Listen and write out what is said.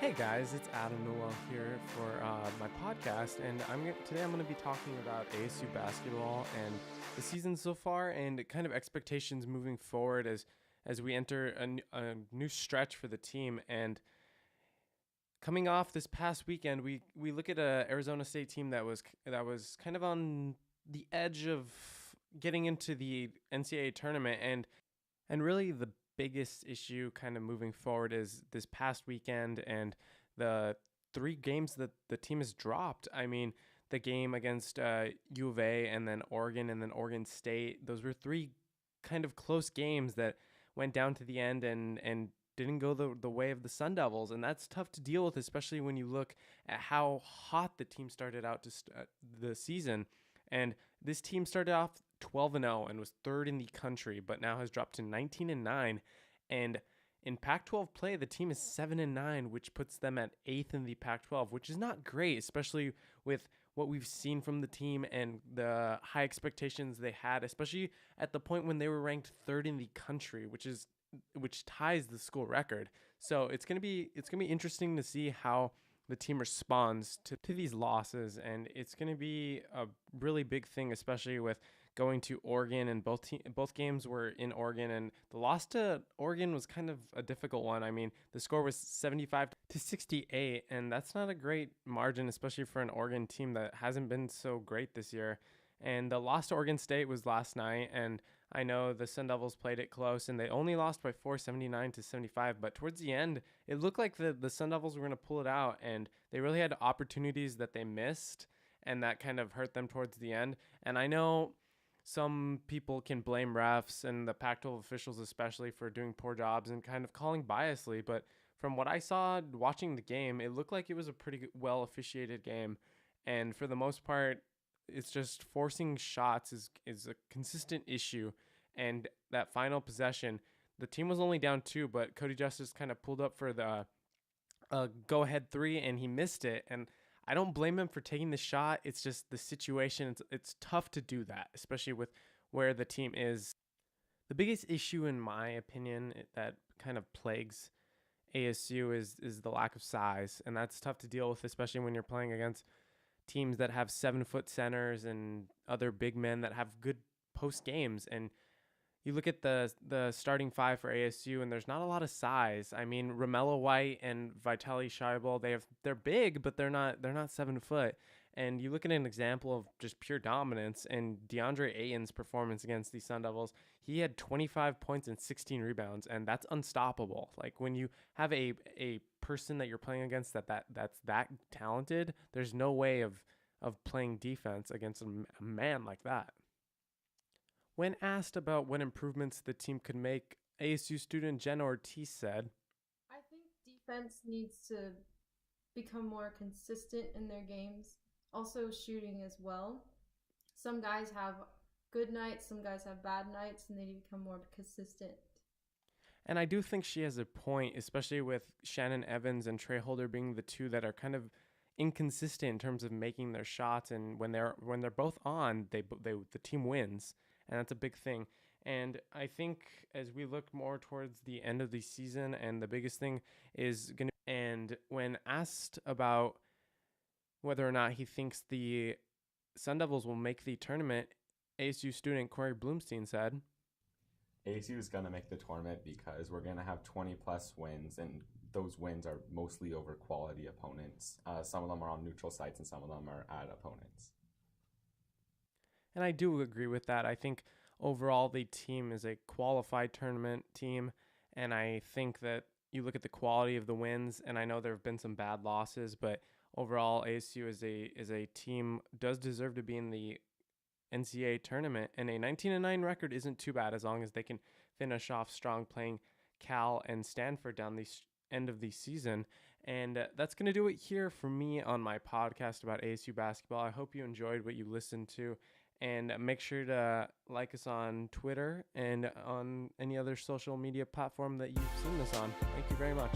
Hey guys, it's Adam Noel here for my podcast, and today I'm going to be talking about ASU basketball and the season so far, and kind of expectations moving forward as we enter a new stretch for the team. And coming off this past weekend, we look at a Arizona State team that was kind of on the edge of getting into the NCAA tournament, and really the biggest issue kind of moving forward is this past weekend and the three games that the team has dropped. I mean, the game against U of A and then Oregon State, those were three kind of close games that went down to the end and didn't go the way of the Sun Devils. And that's tough to deal with, especially when you look at how hot the team started out the season. And this team started off 12-0 and was third in the country, but now has dropped to 19-9. And in Pac-12 play, the team is 7-9, which puts them at 8th in the Pac-12, which is not great, especially with what we've seen from the team and the high expectations they had, especially at the point when they were ranked third in the country, which ties the school record. So it's gonna be interesting to see how the team responds to these losses, and it's going to be a really big thing, especially with going to Oregon, and both games were in Oregon, and the loss to Oregon was kind of a difficult one. I mean, the score was 75-68, and that's not a great margin, especially for an Oregon team that hasn't been so great this year. And the loss to Oregon State was last night, and I know the Sun Devils played it close, and they only lost by 79-75. But towards the end, it looked like the Sun Devils were going to pull it out, and they really had opportunities that they missed, and that kind of hurt them towards the end. And I know some people can blame refs and the Pac-12 officials especially for doing poor jobs and kind of calling biasly, but from what I saw watching the game, it looked like it was a pretty well officiated game. And for the most part, it's just forcing shots is a consistent issue. And that final possession, the team was only down 2, but Cody Justice kind of pulled up for the go-ahead 3, and he missed it. And I don't blame him for taking the shot. It's just the situation. It's tough to do that, especially with where the team is. The biggest issue, in my opinion, that kind of plagues ASU is the lack of size, and that's tough to deal with, especially when you're playing against teams that have 7-foot centers and other big men that have good post games. And you look at the starting five for ASU, and there's not a lot of size. I mean, Romello White and Vitaly Scheibel, they're big, but they're not 7 foot. And you look at an example of just pure dominance, and DeAndre Ayton's performance against the Sun Devils, he had 25 points and 16 rebounds, and that's unstoppable. Like, when you have a person that you're playing against that's that talented, there's no way of playing defense against a man like that. When asked about what improvements the team could make, ASU student Jenna Ortiz said, I think defense needs to become more consistent in their games. Also, shooting as well. Some guys have good nights, some guys have bad nights, and they need to become more consistent. And I do think she has a point, especially with Shannon Evans and Trey Holder being the two that are kind of inconsistent in terms of making their shots. And when they're both on, the team wins, and that's a big thing. And I think as we look more towards the end of the season, and the biggest thing is going to, and when asked about whether or not he thinks the Sun Devils will make the tournament, ASU student Cory Blumstein said, ASU is going to make the tournament because we're going to have 20 plus wins, and those wins are mostly over quality opponents. Some of them are on neutral sites, and some of them are at opponents. And I do agree with that. I think overall the team is a qualified tournament team, and I think that you look at the quality of the wins, and I know there have been some bad losses, but overall ASU is a team does deserve to be in the NCAA tournament, and a 19-9 record isn't too bad as long as they can finish off strong playing Cal and Stanford down the end of the season. And that's going to do it here for me on my podcast about ASU basketball. I hope you enjoyed what you listened to, and make sure to like us on Twitter and on any other social media platform that you've seen this on. Thank you very much.